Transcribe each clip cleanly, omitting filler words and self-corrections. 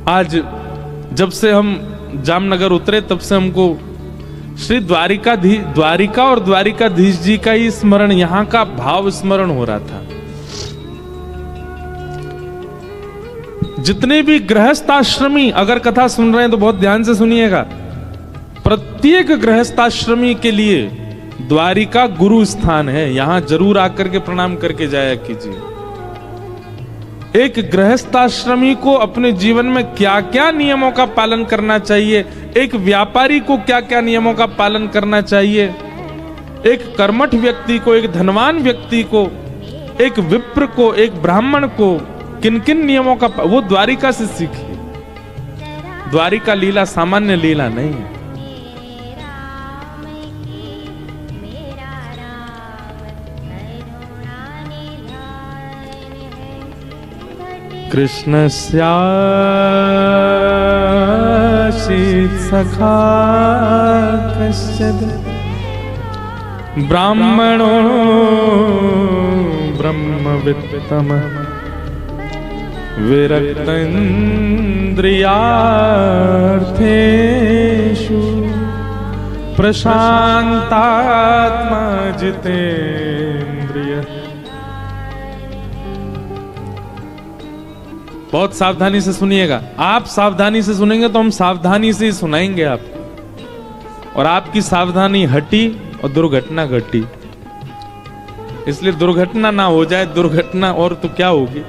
आज जब से हम जामनगर उतरे तब से हमको श्री द्वारिका और द्वारिकाधीश जी का ही स्मरण, यहां का भाव स्मरण हो रहा था। जितने भी गृहस्थाश्रमी अगर कथा सुन रहे हैं तो बहुत ध्यान से सुनिएगा। प्रत्येक गृहस्थाश्रमी के लिए द्वारिका गुरु स्थान है, यहां जरूर आकर के प्रणाम करके जाया कीजिए। एक गृहस्थाश्रमी को अपने जीवन में क्या क्या नियमों का पालन करना चाहिए, एक व्यापारी को क्या क्या नियमों का पालन करना चाहिए, एक कर्मठ व्यक्ति को, एक धनवान व्यक्ति को, एक विप्र को, एक ब्राह्मण को किन किन नियमों का, वो द्वारिका से सीखिए। द्वारिका लीला सामान्य लीला नहीं है। कृष्णस्यासीत् सखा कश्चिद् ब्राह्मणो ब्रह्मवित्तमः विरक्तेन्द्रियार्थेषु प्रशान्तात्मा जितेन्द्रियः। बहुत सावधानी से सुनिएगा। आप सावधानी से सुनेंगे तो हम सावधानी से ही सुनाएंगे आप, और आपकी सावधानी हटी और दुर्घटना घटी। इसलिए दुर्घटना ना हो जाए, दुर्घटना और तो क्या होगी।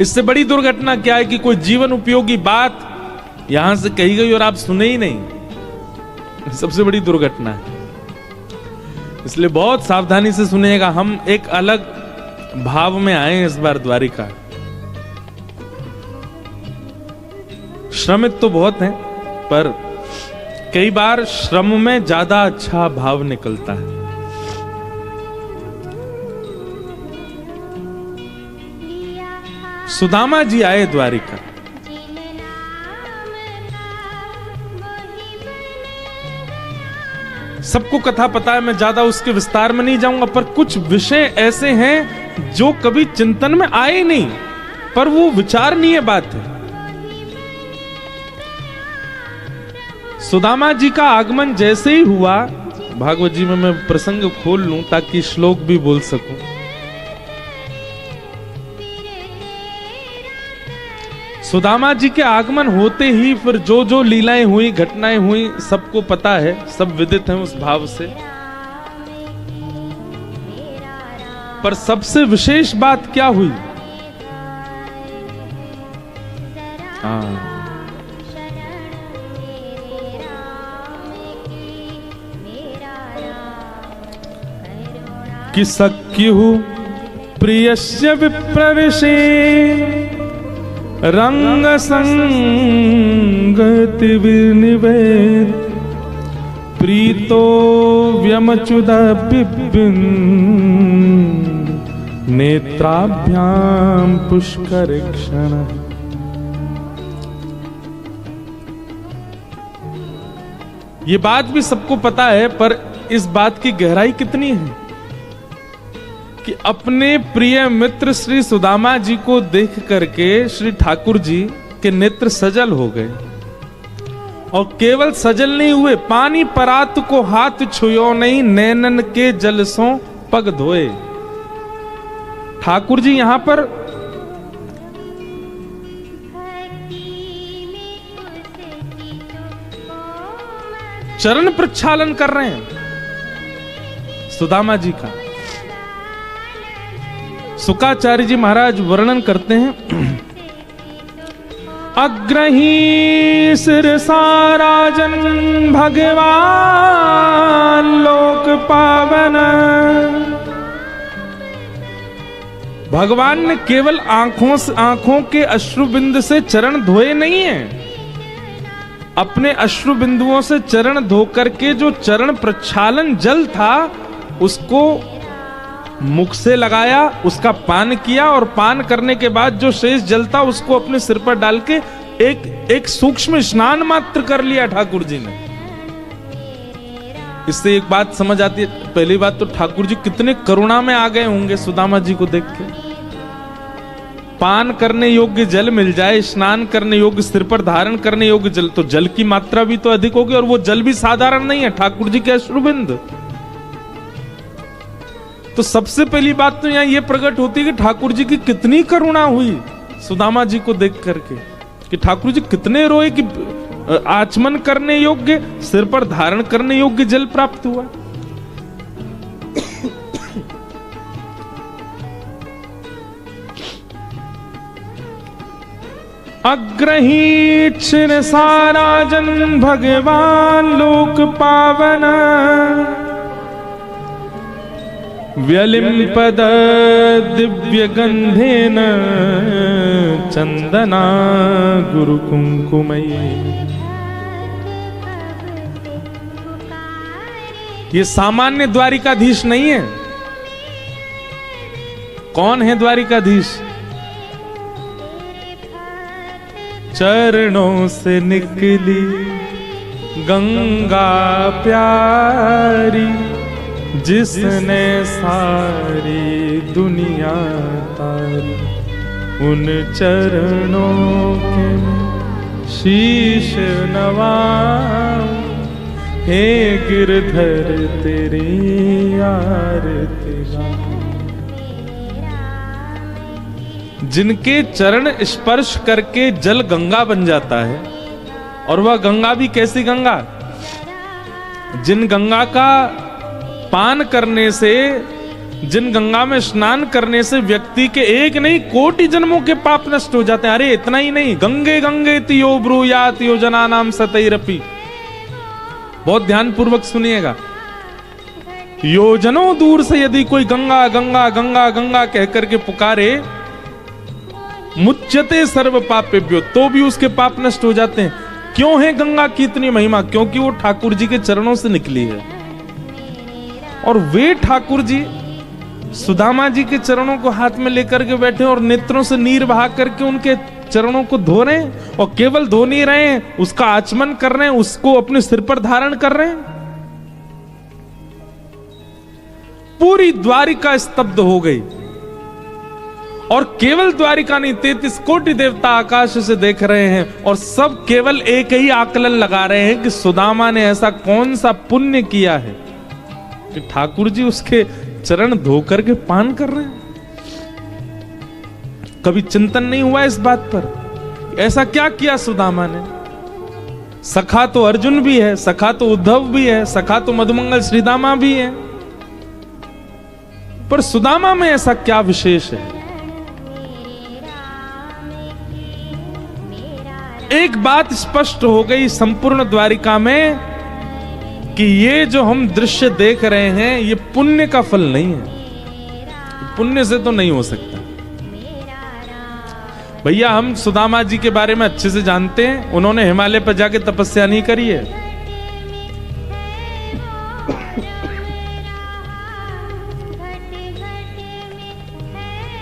इससे बड़ी दुर्घटना क्या है कि कोई जीवन उपयोगी बात यहां से कही गई और आप सुने ही नहीं। सबसे बड़ी दुर्घटना है। इसलिए बहुत सावधानी से सुनिएगा। हम एक अलग भाव में आए इस बार द्वारिका। श्रमित तो बहुत हैं, पर कई बार श्रम में ज्यादा अच्छा भाव निकलता है। सुदामा जी आए द्वारिका। सबको कथा पता है, मैं ज्यादा उसके विस्तार में नहीं जाऊंगा, पर कुछ विषय ऐसे हैं जो कभी चिंतन में आए नहीं, पर वो विचारणीय बात है। सुदामा जी का आगमन जैसे ही हुआ, भागवत जी में मैं प्रसंग खोल लूं ताकि श्लोक भी बोल सकूं। सुदामा जी के आगमन होते ही फिर जो जो लीलाएं हुई, घटनाएं हुई, सबको पता है, सब विदित हैं उस भाव से। पर सबसे विशेष बात क्या हुई? कि सख्युः प्रियस्य विप्रविशे रंग संगति विनिवेद प्रीतो व्यमच्युदपिपिन नेत्राभ्याम पुष्कर क्षण। ये बात भी सबको पता है, पर इस बात की गहराई कितनी है कि अपने प्रिय मित्र श्री सुदामा जी को देख करके श्री ठाकुर जी के नेत्र सजल हो गए। और केवल सजल नहीं हुए, पानी परात को हाथ छुयो नहीं, नैनन के जल सो पग धोए। ठाकुर जी यहां पर चरण प्रक्षालन कर रहे हैं सुदामा जी का। शुकाचार्य जी महाराज वर्णन करते हैं, अग्रही सिरसा राजन भगवान लोक पावन। भगवान ने केवल आंखों के अश्रुबिंद से चरण धोए नहीं है, अपने अश्रुबिंदुओं से चरण धो करके जो चरण प्रक्षालन जल था उसको मुख से लगाया, उसका पान किया, और पान करने के बाद जो शेष जल था उसको अपने सिर पर डाल के एक सूक्ष्म स्नान मात्र कर लिया ठाकुर जी ने। इससे एक बात समझ आती है, पहली बात तो ठाकुर जी कितने करुणा में आ गए होंगे सुदामा जी को देख के। पान करने योग्य जल मिल जाए, स्नान करने योग्य, सिर पर धारण करने योग्य जल, तो जल की मात्रा भी तो अधिक होगी, और वो जल भी साधारण नहीं है, ठाकुर जी के अश्रुबिंद। तो सबसे पहली बात तो यहां ये प्रकट होती है कि ठाकुर जी की कितनी करुणा हुई सुदामा जी को देख करके, कि ठाकुर जी कितने रोए कि आचमन करने योग्य, सिर पर धारण करने योग्य जल प्राप्त हुआ। अग्रही छिन सारा जन भगवान लोक पावन, व्यलिम्पद दिव्य गंधेन चंदना गुरु कुंकुमयी। ये सामान्य द्वारिकाधीश नहीं है। कौन है द्वारिकाधीश? चरणों से निकली गंगा प्यारी, जिसने सारी दुनिया तारी, उन चरणों के शीश नवाऊं, हे गिरधर तेरी आरती गाऊं। जिनके चरण स्पर्श करके जल गंगा बन जाता है, और वह गंगा भी कैसी गंगा? जिन गंगा का पान करने से, जिन गंगा में स्नान करने से व्यक्ति के एक नहीं कोटि जन्मों के पाप नष्ट हो जाते हैं। अरे इतना ही नहीं, गंगे गंगे तियो ब्रूयात योजना नाम सतैरपि। बहुत ध्यान पूर्वक सुनिएगा। योजनों दूर से यदि कोई गंगा गंगा गंगा गंगा कह करके पुकारे, मुच्यते सर्व पापेभ्यो, तो भी उसके पाप नष्ट हो जाते हैं। क्यों है गंगा की इतनी महिमा? क्योंकि वो ठाकुर जी के चरणों से निकली है, और वे ठाकुर जी सुदामा जी के चरणों को हाथ में लेकर के बैठे और नेत्रों से नीर बहा करके उनके चरणों को धो रहे हैं, और केवल धो नहीं रहे हैं, उसका आचमन कर रहे हैं, उसको अपने सिर पर धारण कर रहे हैं। पूरी द्वारिका स्तब्ध हो गई, और केवल द्वारिका नहीं, 33 कोटि देवता आकाश से देख रहे हैं, और सब केवल एक ही आकलन लगा रहे हैं कि सुदामा ने ऐसा कौन सा पुण्य किया है कि ठाकुर जी उसके चरण धो करके पान कर रहे हैं। कभी चिंतन नहीं हुआ इस बात पर, ऐसा क्या किया सुदामा ने? सखा तो अर्जुन भी है, सखा तो उद्धव भी है, सखा तो मधुमंगल श्रीदामा भी है, पर सुदामा में ऐसा क्या विशेष है? एक बात स्पष्ट हो गई संपूर्ण द्वारिका में कि ये जो हम दृश्य देख रहे हैं ये पुण्य का फल नहीं है, पुण्य से तो नहीं हो सकता। भैया हम सुदामा जी के बारे में अच्छे से जानते हैं, उन्होंने हिमालय पर जाके तपस्या नहीं करी है।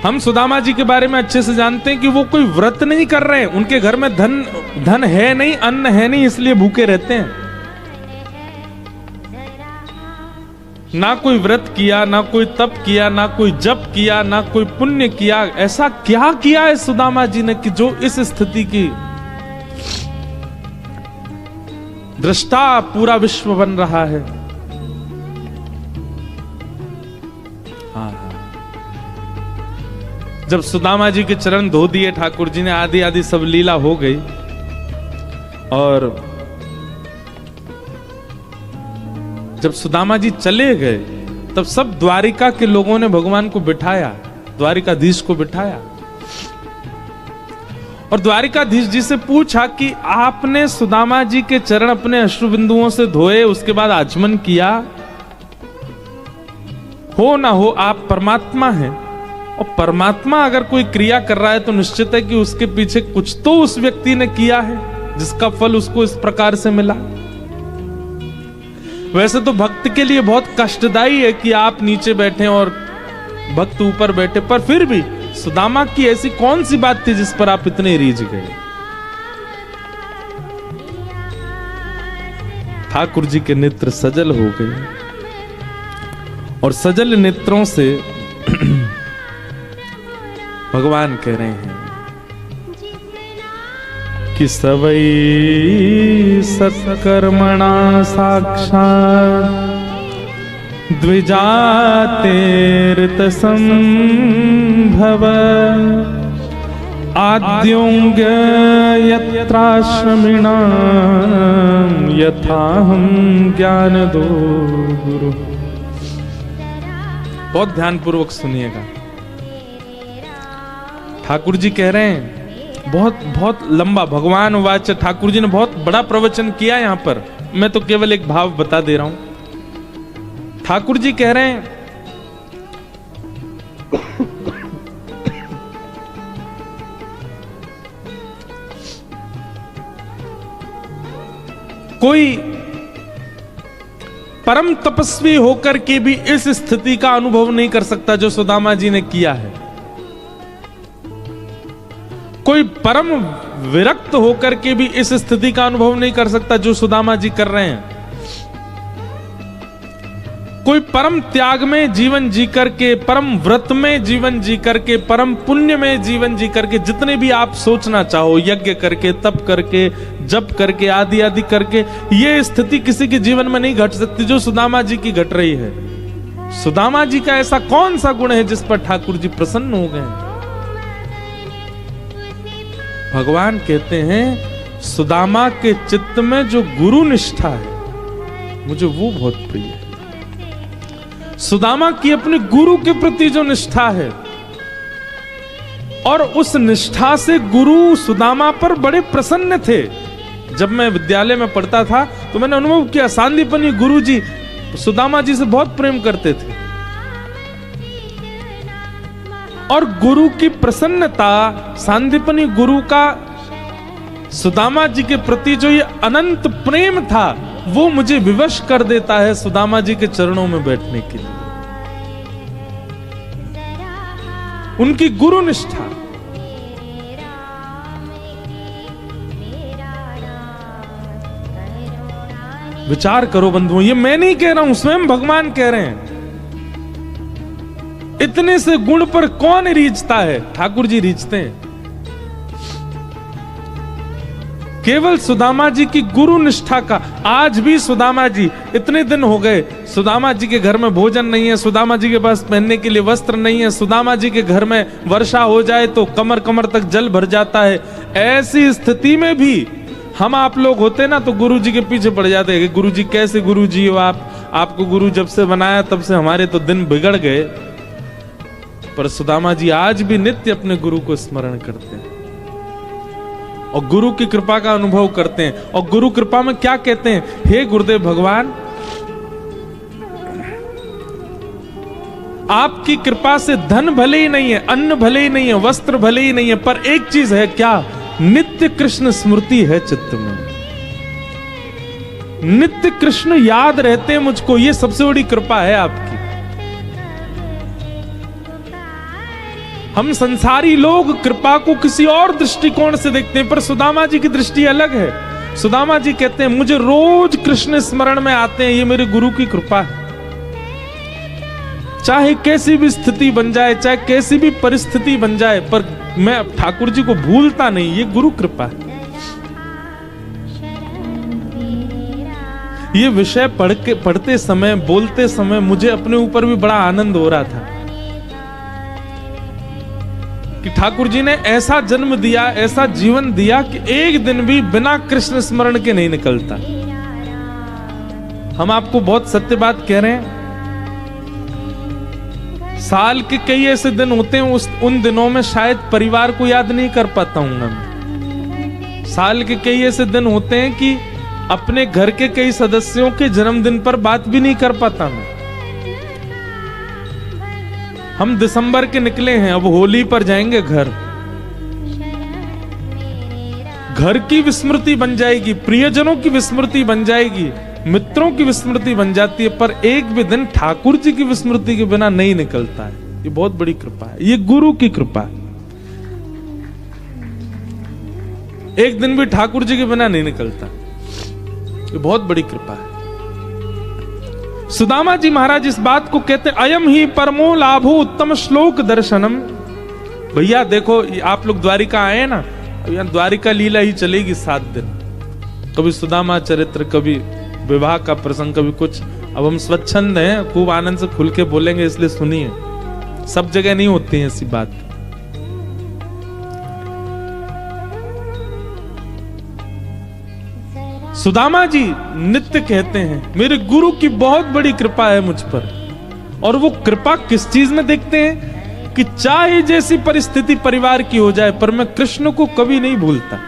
हम सुदामा जी के बारे में अच्छे से जानते हैं कि वो कोई व्रत नहीं कर रहे हैं, उनके घर में धन है नहीं, अन्न है नहीं, इसलिए भूखे रहते हैं। ना कोई व्रत किया, ना कोई तप किया, ना कोई जप किया, ना कोई पुण्य किया। ऐसा क्या किया है सुदामा जी ने कि जो इस स्थिति की दृष्टा पूरा विश्व बन रहा है। जब सुदामा जी के चरण धो दिए ठाकुर जी ने, आदि आदि सब लीला हो गई, और जब सुदामा जी चले गए तब सब द्वारिका के लोगों ने भगवान को बिठाया, द्वारिकाधीश को बिठाया, और द्वारिकाधीश जी से पूछा कि आपने सुदामा जी के चरण अपने अश्रुबिंदुओं से धोए, उसके बाद आचमन किया, हो ना हो आप परमात्मा हैं, और परमात्मा अगर कोई क्रिया कर रहा है तो निश्चित है कि उसके पीछे कुछ तो उस व्यक्ति ने किया है जिसका फल उसको इस प्रकार से मिला। वैसे तो भक्त के लिए बहुत कष्टदायी है कि आप नीचे बैठे और भक्त ऊपर बैठे, पर फिर भी सुदामा की ऐसी कौन सी बात थी जिस पर आप इतने रीझ गए? ठाकुर जी के नेत्र सजल हो गए, और सजल नेत्रों से भगवान कह रहे हैं कि सवई सत्कर्मणा साक्षात् द्विजातेर्त संभव आद्योंग यत्राश्रमिणां यथाहं ज्ञान दो गुरु। बहुत ध्यान पूर्वक सुनिएगा। ठाकुर जी कह रहे हैं, बहुत लंबा भगवान वाच, ठाकुर जी ने बहुत बड़ा प्रवचन किया यहां पर, मैं तो केवल एक भाव बता दे रहा हूं। ठाकुर जी कह रहे हैं कोई परम तपस्वी होकर के भी इस स्थिति का अनुभव नहीं कर सकता जो सुदामा जी ने किया है। कोई परम विरक्त होकर के भी इस स्थिति का अनुभव नहीं कर सकता जो सुदामा जी कर रहे हैं। कोई परम त्याग में जीवन जी करके, परम व्रत में जीवन जी करके, परम पुण्य में जीवन जी करके, जितने भी आप सोचना चाहो, यज्ञ करके, तप करके, जप करके, आदि आदि करके, ये स्थिति किसी के जीवन में नहीं घट सकती जो सुदामा जी की घट रही है। सुदामा जी का ऐसा कौन सा गुण है जिस पर ठाकुर जी प्रसन्न हो गए? भगवान कहते हैं सुदामा के चित्त में जो गुरु निष्ठा है, मुझे वो बहुत प्रिय है। सुदामा की अपने गुरु के प्रति जो निष्ठा है, और उस निष्ठा से गुरु सुदामा पर बड़े प्रसन्न थे। जब मैं विद्यालय में पढ़ता था तो मैंने अनुभव किया, सांदीपनी गुरु जी सुदामा जी से बहुत प्रेम करते थे, और गुरु की प्रसन्नता, सांदीपनी गुरु का सुदामा जी के प्रति जो ये अनंत प्रेम था, वो मुझे विवश कर देता है सुदामा जी के चरणों में बैठने के लिए। उनकी गुरु निष्ठा, विचार करो बंधुओं, ये मैं नहीं कह रहा हूं, स्वयं भगवान कह रहे हैं। इतने से गुण पर कौन रीझता है? ठाकुर जी रीझते हैं। केवल सुदामा जी की गुरु निष्ठा का। आज भी सुदामा जी, इतने दिन हो गए, सुदामा जी के घर में भोजन नहीं है, सुदामा जी के पास पहनने के लिए वस्त्र नहीं है, सुदामा जी के घर में वर्षा हो जाए तो कमर कमर तक जल भर जाता है। ऐसी स्थिति में भी हम आप लोग होते ना तो गुरु जी के पीछे पड़ जाते हैं कि गुरु जी कैसे गुरु जी हो आप, आपको गुरु जब से बनाया तब से हमारे तो दिन बिगड़ गए। पर सुदामा जी आज भी नित्य अपने गुरु को स्मरण करते हैं और गुरु की कृपा का अनुभव करते हैं। और गुरु कृपा में क्या कहते हैं? हे गुरुदेव भगवान, आपकी कृपा से धन भले ही नहीं है, अन्न भले ही नहीं है, वस्त्र भले ही नहीं है, पर एक चीज है, क्या? नित्य कृष्ण स्मृति है चित्त में। नित्य कृष्ण याद रहते हैं मुझको, ये सबसे बड़ी कृपा है आपकी। हम संसारी लोग कृपा को किसी और दृष्टिकोण से देखते हैं, पर सुदामा जी की दृष्टि अलग है। सुदामा जी कहते हैं मुझे रोज कृष्ण स्मरण में आते हैं, ये मेरे गुरु की कृपा है। चाहे कैसी भी स्थिति बन जाए, चाहे कैसी भी परिस्थिति बन जाए, पर मैं ठाकुर जी को भूलता नहीं, ये गुरु कृपा है। ये विषय पढ़ते समय, बोलते समय मुझे अपने ऊपर भी बड़ा आनंद हो रहा था कि ठाकुर जी ने ऐसा जन्म दिया, ऐसा जीवन दिया कि एक दिन भी बिना कृष्ण स्मरण के नहीं निकलता। हम आपको बहुत सत्य बात कह रहे हैं। साल के कई ऐसे दिन होते हैं, उन दिनों में शायद परिवार को याद नहीं कर पाता हूं मैं। साल के कई ऐसे दिन होते हैं कि अपने घर के कई सदस्यों के जन्मदिन पर बात भी नहीं कर पाता मैं। हम दिसंबर के निकले हैं, अब होली पर जाएंगे घर। घर की विस्मृति बन जाएगी, प्रियजनों की विस्मृति बन जाएगी, मित्रों की विस्मृति बन जाती है, पर एक भी दिन ठाकुर जी की विस्मृति के बिना नहीं निकलता है। ये बहुत बड़ी कृपा है, ये गुरु की कृपा है। एक दिन भी ठाकुर जी के बिना नहीं निकलता, ये बहुत बड़ी कृपा है। सुदामा जी महाराज इस बात को कहते हैं, अयम ही परमो लाभो उत्तम श्लोक दर्शनम भैया देखो आप लोग द्वारिका आए ना, यहाँ द्वारिका लीला ही चलेगी 7 दिन। कभी सुदामा चरित्र, कभी विवाह का प्रसंग, कभी कुछ। अब हम स्वच्छंद हैं, खूब आनंद से खुल के बोलेंगे, इसलिए सुनिए। सब जगह नहीं होती है ऐसी बात। सुदामा जी नित्य कहते हैं मेरे गुरु की बहुत बड़ी कृपा है मुझ पर। और वो कृपा किस चीज में देखते हैं कि चाहे जैसी परिस्थिति परिवार की हो जाए, पर मैं कृष्ण को कभी नहीं भूलता,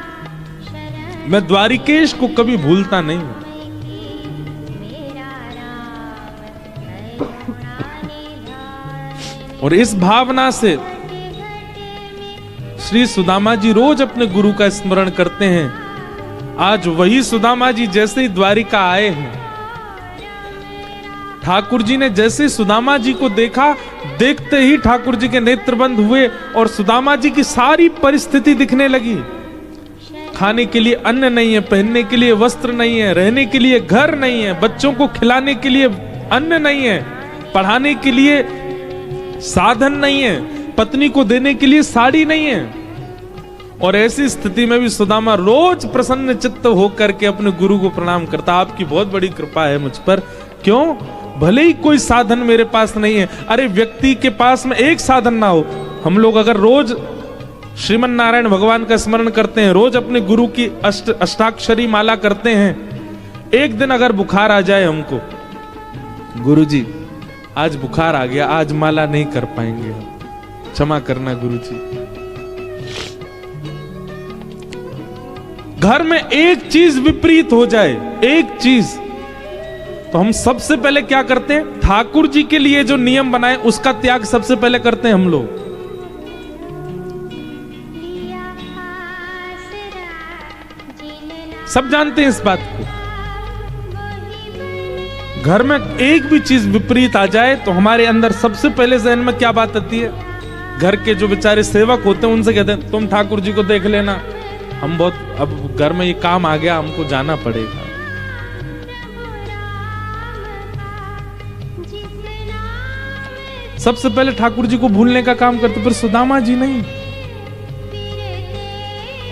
मैं द्वारिकेश को कभी भूलता नहीं हूं। और इस भावना से श्री सुदामा जी रोज अपने गुरु का स्मरण करते हैं। आज वही सुदामा जी जैसे ही द्वारिका आए हैं, ठाकुर जी ने जैसे सुदामा जी को देखा, देखते ही ठाकुर जी के नेत्र बंद हुए और सुदामा जी की सारी परिस्थिति दिखने लगी। खाने के लिए अन्न नहीं है, पहनने के लिए वस्त्र नहीं है, रहने के लिए घर नहीं है, बच्चों को खिलाने के लिए अन्न नहीं है, पढ़ाने के लिए साधन नहीं है, पत्नी को देने के लिए साड़ी नहीं है। और ऐसी स्थिति में भी सुदामा रोज प्रसन्न चित्त होकर के अपने गुरु को प्रणाम करता। आपकी बहुत बड़ी कृपा है मुझ पर। क्यों? भले ही कोई साधन मेरे पास नहीं है। अरे व्यक्ति के पास में एक साधन ना हो, हम लोग अगर रोज श्रीमन नारायण भगवान का स्मरण करते हैं, रोज अपने गुरु की अष्टाक्षरी माला करते हैं, एक दिन अगर बुखार आ जाए हमको, गुरु जी आज बुखार आ गया, आज माला नहीं कर पाएंगे, क्षमा करना गुरु जी। घर में एक चीज विपरीत हो जाए, एक चीज, तो हम सबसे पहले क्या करते हैं? ठाकुर जी के लिए जो नियम बनाए उसका त्याग सबसे पहले करते हैं हम लोग। सब जानते हैं इस बात को। घर में एक भी चीज विपरीत आ जाए तो हमारे अंदर सबसे पहले जहन में क्या बात आती है? घर के जो बेचारे सेवक होते हैं उनसे कहते हैं तुम ठाकुर जी को देख लेना, हम बहुत, अब घर में ये काम आ गया, हमको जाना पड़ेगा। सबसे पहले ठाकुर जी को भूलने का काम करते, पर सुदामा जी नहीं।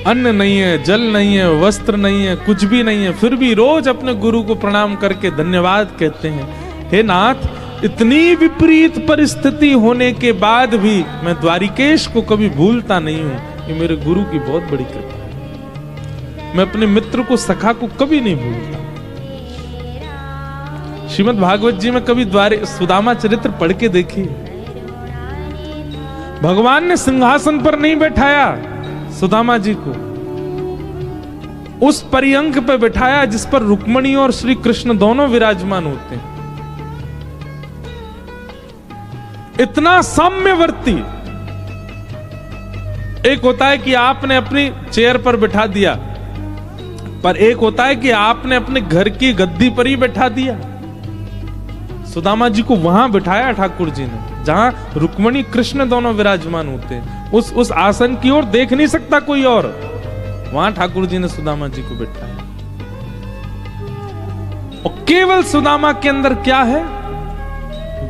अन्न नहीं है, जल नहीं है, वस्त्र नहीं है, कुछ भी नहीं है, फिर भी रोज अपने गुरु को प्रणाम करके धन्यवाद कहते हैं। हे नाथ, इतनी विपरीत परिस्थिति होने के बाद भी मैं द्वारिकेश को कभी भूलता नहीं हूं। ये मेरे गुरु की बहुत बड़ी कृपा है। मैं अपने मित्र को, सखा को कभी नहीं भूलता। श्रीमद् भागवत जी में कभी सुदामा चरित्र पढ़ के देखिए। भगवान ने सिंहासन पर नहीं बैठाया सुदामा जी को, उस पर्यंक पे बैठाया जिस पर रुक्मणी और श्री कृष्ण दोनों विराजमान होते हैं। इतना साम्यवर्ती। एक होता है कि आपने अपनी चेयर पर बैठा दिया, पर एक होता है कि आपने अपने घर की गद्दी पर ही बैठा दिया। सुदामा जी को वहां बिठाया ठाकुर जी ने जहां रुक्मणी कृष्ण दोनों विराजमान होते हैं। उस आसन की ओर देख नहीं सकता कोई और, वहां ठाकुर जी ने सुदामा जी को बिठाया। और केवल सुदामा के अंदर क्या है?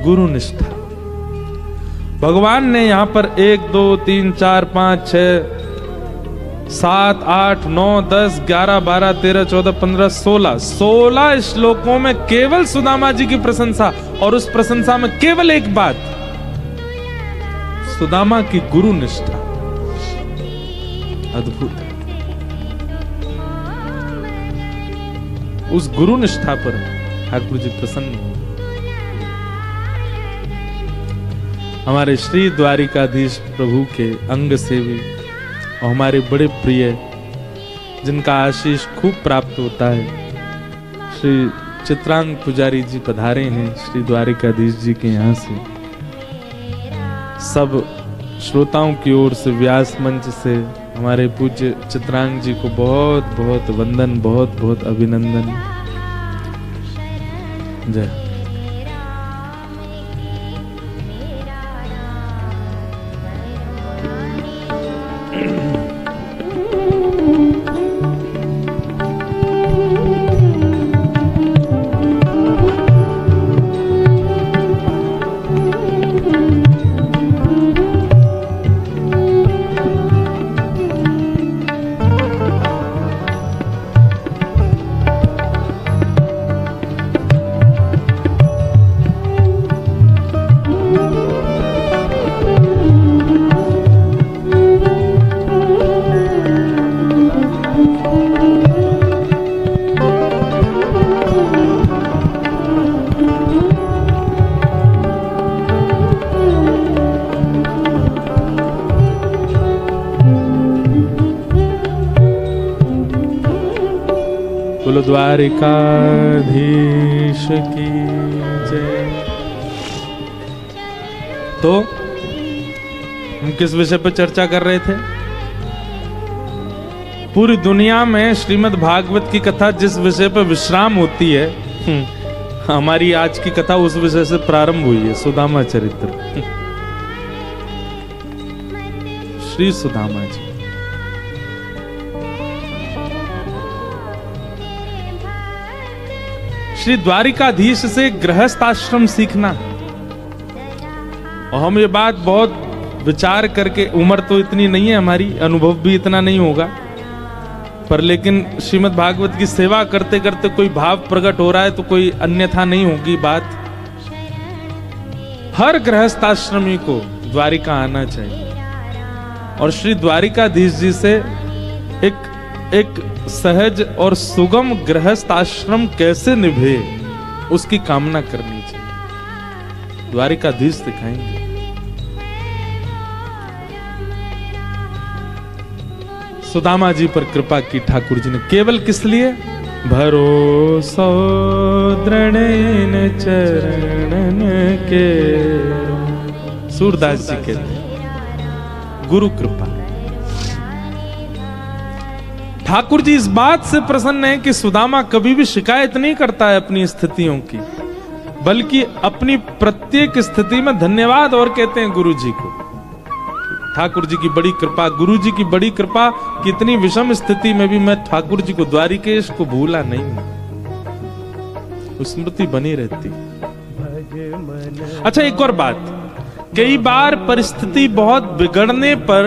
गुरु निष्ठा। भगवान ने यहां पर 1 2 3 4 5 6 7 8 9 10 11 12 13 14 15 16 श्लोकों में केवल सुदामा जी की प्रशंसा, और उस प्रशंसा में केवल एक बात, सुदामा की गुरु निष्ठा। अद्भुत है। उस गुरु निष्ठा पर ठाकुर जी प्रसन्न हो। हमारे श्री द्वारिकाधीश प्रभु के अंग सेवी और हमारे बड़े प्रिय, जिनका आशीष खूब प्राप्त होता है, श्री चित्रांग पुजारी जी पधारे हैं श्री द्वारिकाधीश जी के यहाँ से। सब श्रोताओं की ओर से, व्यास मंच से हमारे पूज्य चित्रांग जी को बहुत बहुत वंदन, बहुत बहुत अभिनंदन। जय। बोलो द्वारिकाधीश की जय। तो हम किस विषय पर चर्चा कर रहे थे? पूरी दुनिया में श्रीमद् भागवत की कथा जिस विषय पर विश्राम होती है, हमारी आज की कथा उस विषय से प्रारंभ हुई है। सुदामा चरित्र, श्री सुदामा जी। श्री द्वारिकाधीश से गृहस्थ आश्रम सीखना। और हम ये बात बहुत विचार करके, उम्र तो इतनी नहीं है हमारी, अनुभव भी इतना नहीं होगा, पर लेकिन श्रीमद् भागवत की सेवा करते करते कोई भाव प्रकट हो रहा है तो कोई अन्यथा नहीं होगी बात। हर गृहस्थ आश्रमी को द्वारिका आना चाहिए और श्री द्वारिकाधीश जी से एक सहज और सुगम गृहस्थ आश्रम कैसे निभे उसकी कामना करनी चाहिए। द्वारिकाधीश दिखाएंगे। सुदामा जी पर कृपा की ठाकुर जी ने, केवल किस लिए? भरोसो दृढ़ चरणन के, सूरदास जी कहते हैं, गुरु कृपा। ठाकुर जी इस बात से प्रसन्न है कि सुदामा कभी भी शिकायत नहीं करता है अपनी स्थितियों की, बल्कि अपनी प्रत्येक स्थिति में धन्यवाद और कहते हैं गुरु जी को। ठाकुर जी की बड़ी कृपा, गुरु जी की बड़ी कृपा, कितनी विषम स्थिति में भी मैं ठाकुर जी को, द्वारिकेश को भूला नहीं, स्मृति बनी रहती। अच्छा, एक और बात, कई बार परिस्थिति बहुत बिगड़ने पर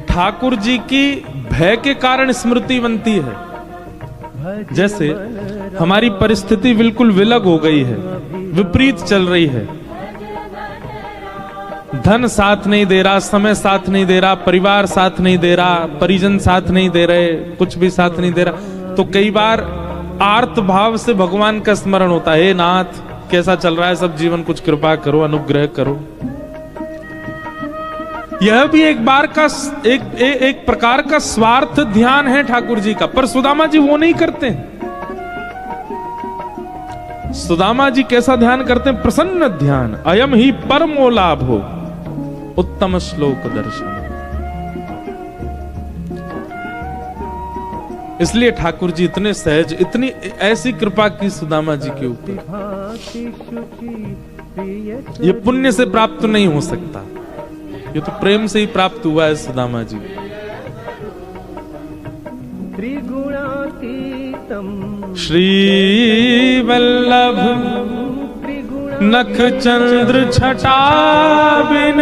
ठाकुर जी की भय के कारण स्मृति बनती है। जैसे हमारी परिस्थिति बिल्कुल विलग हो गई है, विपरीत चल रही है, धन साथ नहीं दे रहा, समय साथ नहीं दे रहा, परिवार साथ नहीं दे रहा, परिजन साथ नहीं दे रहे, कुछ भी साथ नहीं दे रहा, तो कई बार आर्त भाव से भगवान का स्मरण होता है, हे नाथ कैसा चल रहा है सब जीवन, कुछ कृपा करो, अनुग्रह करो। यह भी एक बार का एक प्रकार का स्वार्थ ध्यान है ठाकुर जी का, पर सुदामा जी वो नहीं करते। सुदामा जी कैसा ध्यान करते हैं? प्रसन्न ध्यान। अयम ही परमो लाभो उत्तम श्लोक दर्शन। इसलिए ठाकुर जी इतने सहज, इतनी ऐसी कृपा की सुदामा जी के ऊपर, ये पुण्य से प्राप्त नहीं हो सकता, ये तो प्रेम से ही प्राप्त हुआ है सुदामा जी। श्री वल्लभ नख चंद्र छटा बिन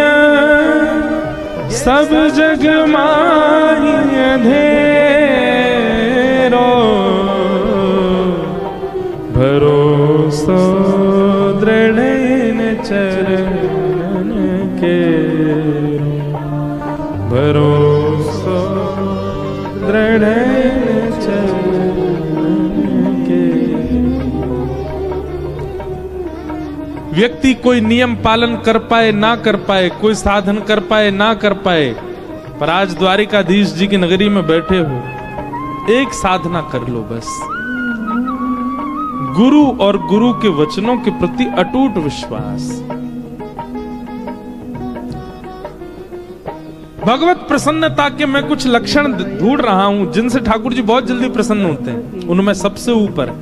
सब जग माहि अंधेरो, भरोसो दृढ़ चरण के, भरोसो दृढ़ व्यक्ति कोई नियम पालन कर पाए ना कर पाए, कोई साधन कर पाए ना कर पाए, पर आज द्वारिकाधीश जी की नगरी में बैठे हो, एक साधना कर लो बस, गुरु और गुरु के वचनों के प्रति अटूट विश्वास। भगवत प्रसन्नता के मैं कुछ लक्षण ढूंढ रहा हूं जिनसे ठाकुर जी बहुत जल्दी प्रसन्न होते हैं। उनमें सबसे ऊपर है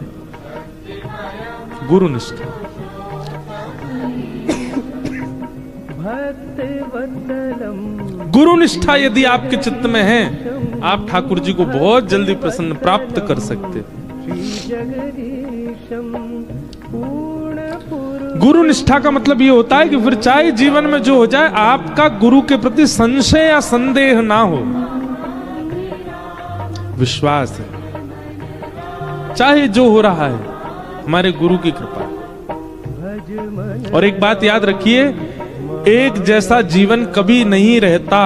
गुरु निष्ठा। गुरु निष्ठा यदि आपके चित्त में है, आप ठाकुर जी को बहुत जल्दी प्रसन्न प्राप्त कर सकते। गुरु निष्ठा का मतलब ये होता है कि फिर चाहे जीवन में जो हो जाए, आपका गुरु के प्रति संशय या संदेह ना हो, विश्वास है, चाहे जो हो रहा है हमारे गुरु की कृपा। और एक बात याद रखिए, एक जैसा जीवन कभी नहीं रहता।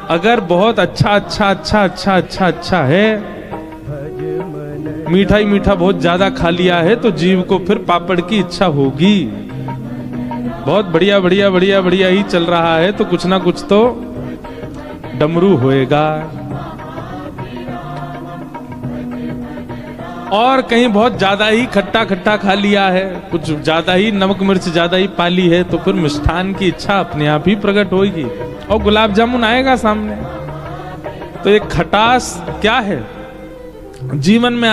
अगर बहुत अच्छा है, मीठा ही मीठा बहुत ज्यादा खा लिया है, तो जीव को फिर पापड़ की इच्छा होगी। बहुत बढ़िया ही चल रहा है, तो कुछ ना कुछ तो डमरू होएगा। और कहीं बहुत ज्यादा ही खट्टा खट्टा खा लिया है, कुछ ज्यादा ही नमक मिर्च ज्यादा ही पाली है, तो फिर मिष्ठान की इच्छा अपने आप ही प्रकट होगी और गुलाब जामुन आएगा सामने। तो ये खटास क्या है जीवन में